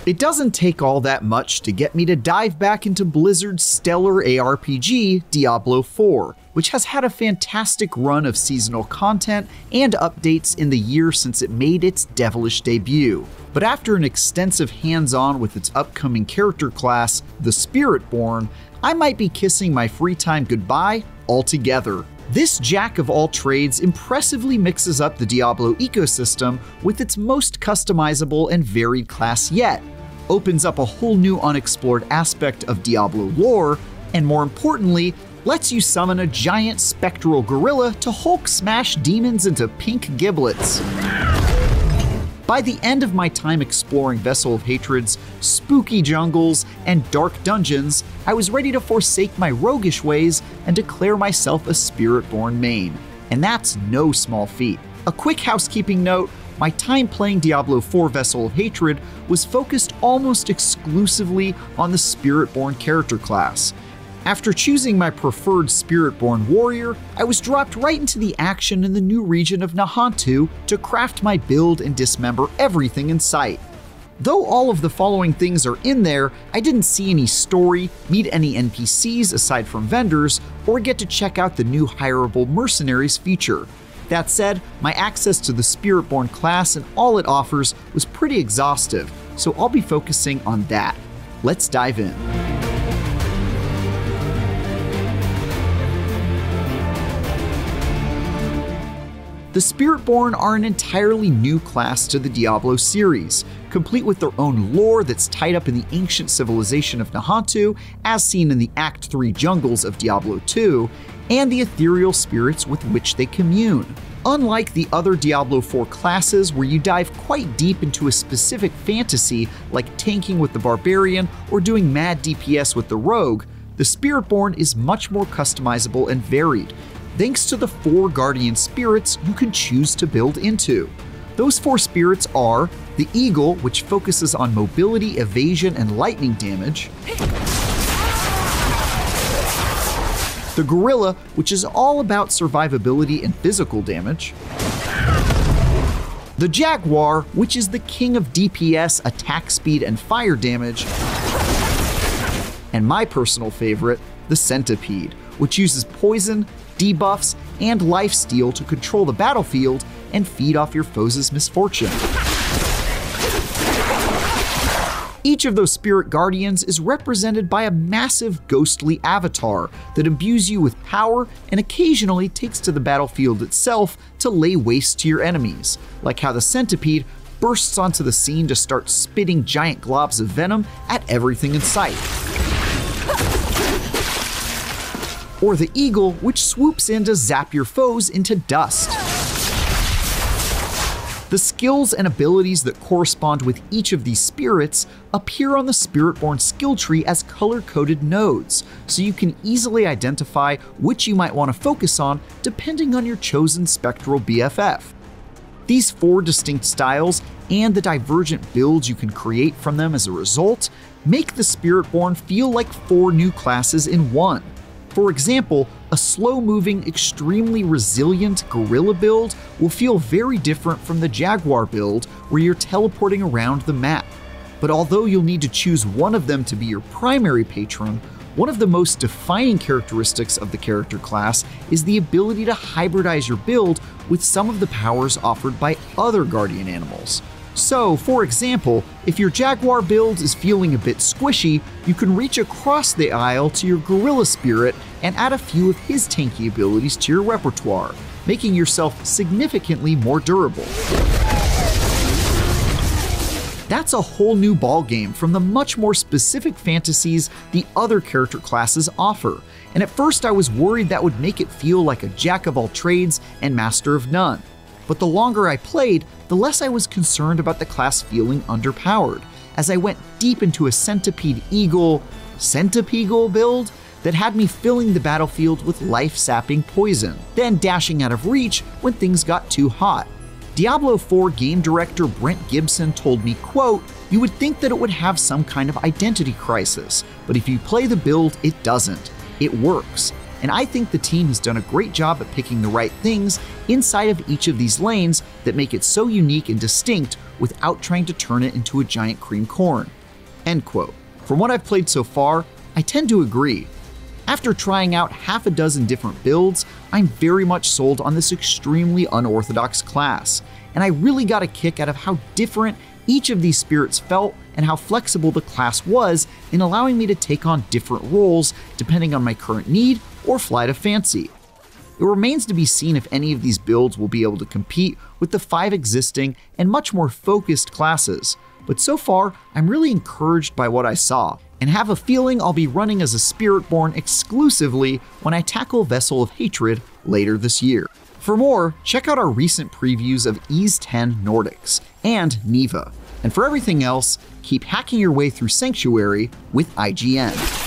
It doesn't take all that much to get me to dive back into Blizzard's stellar ARPG, Diablo 4, which has had a fantastic run of seasonal content and updates in the year since it made its devilish debut. But after an extensive hands-on with its upcoming character class, the Spiritborn, I might be kissing my free time goodbye altogether. This jack of all trades impressively mixes up the Diablo ecosystem with its most customizable and varied class yet, opens up a whole new unexplored aspect of Diablo lore, and more importantly, lets you summon a giant spectral gorilla to Hulk smash demons into pink giblets. By the end of my time exploring Vessel of Hatred's spooky jungles and dark dungeons, I was ready to forsake my roguish ways and declare myself a Spiritborn main. And that's no small feat. A quick housekeeping note, my time playing Diablo 4 Vessel of Hatred was focused almost exclusively on the Spiritborn character class. After choosing my preferred Spiritborn warrior, I was dropped right into the action in the new region of Nahantu to craft my build and dismember everything in sight. Though all of the following things are in there, I didn't see any story, meet any NPCs aside from vendors, or get to check out the new hireable mercenaries feature. That said, my access to the Spiritborn class and all it offers was pretty exhaustive, so I'll be focusing on that. Let's dive in. The Spiritborn are an entirely new class to the Diablo series, complete with their own lore that's tied up in the ancient civilization of Nahantu, as seen in the Act 3 jungles of Diablo 2, and the ethereal spirits with which they commune. Unlike the other Diablo 4 classes where you dive quite deep into a specific fantasy like tanking with the Barbarian or doing mad DPS with the Rogue, the Spiritborn is much more customizable and varied, thanks to the 4 guardian spirits you can choose to build into. Those 4 spirits are the Eagle, which focuses on mobility, evasion, and lightning damage, the Gorilla, which is all about survivability and physical damage, the Jaguar, which is the king of DPS, attack speed, and fire damage, and my personal favorite, the Centipede, which uses poison, debuffs, and lifesteal to control the battlefield and feed off your foes' misfortune. Each of those spirit guardians is represented by a massive ghostly avatar that imbues you with power and occasionally takes to the battlefield itself to lay waste to your enemies, like how the Centipede bursts onto the scene to start spitting giant globs of venom at everything in sight. Or the Eagle, which swoops in to zap your foes into dust. The skills and abilities that correspond with each of these spirits appear on the Spiritborn skill tree as color-coded nodes, so you can easily identify which you might want to focus on depending on your chosen spectral BFF. These 4 distinct styles and the divergent builds you can create from them as a result make the Spiritborn feel like 4 new classes in one. For example, a slow-moving, extremely resilient gorilla build will feel very different from the Jaguar build where you're teleporting around the map. But although you'll need to choose one of them to be your primary patron, one of the most defining characteristics of the character class is the ability to hybridize your build with some of the powers offered by other guardian animals. So, for example, if your Jaguar build is feeling a bit squishy, you can reach across the aisle to your Gorilla Spirit and add a few of his tanky abilities to your repertoire, making yourself significantly more durable. That's a whole new ballgame from the much more specific fantasies the other character classes offer, and at first I was worried that would make it feel like a jack of all trades and master of none. But the longer I played, the less I was concerned about the class feeling underpowered, as I went deep into a Centipede Eagle build that had me filling the battlefield with life-sapping poison, then dashing out of reach when things got too hot. Diablo 4 game director Brent Gibson told me, quote, "You would think that it would have some kind of identity crisis, but if you play the build, it doesn't. It works." And I think the team has done a great job at picking the right things inside of each of these lanes that make it so unique and distinct without trying to turn it into a giant cream corn. End quote. From what I've played so far, I tend to agree. After trying out half a dozen different builds, I'm very much sold on this extremely unorthodox class, and I really got a kick out of how different each of these spirits felt and how flexible the class was in allowing me to take on different roles depending on my current need or flight of fancy. It remains to be seen if any of these builds will be able to compete with the 5 existing and much more focused classes, but so far I'm really encouraged by what I saw, and have a feeling I'll be running as a Spiritborn exclusively when I tackle Vessel of Hatred later this year. For more, check out our recent previews of Ys 10 Nordics and Neva. And for everything else, keep hacking your way through Sanctuary with IGN.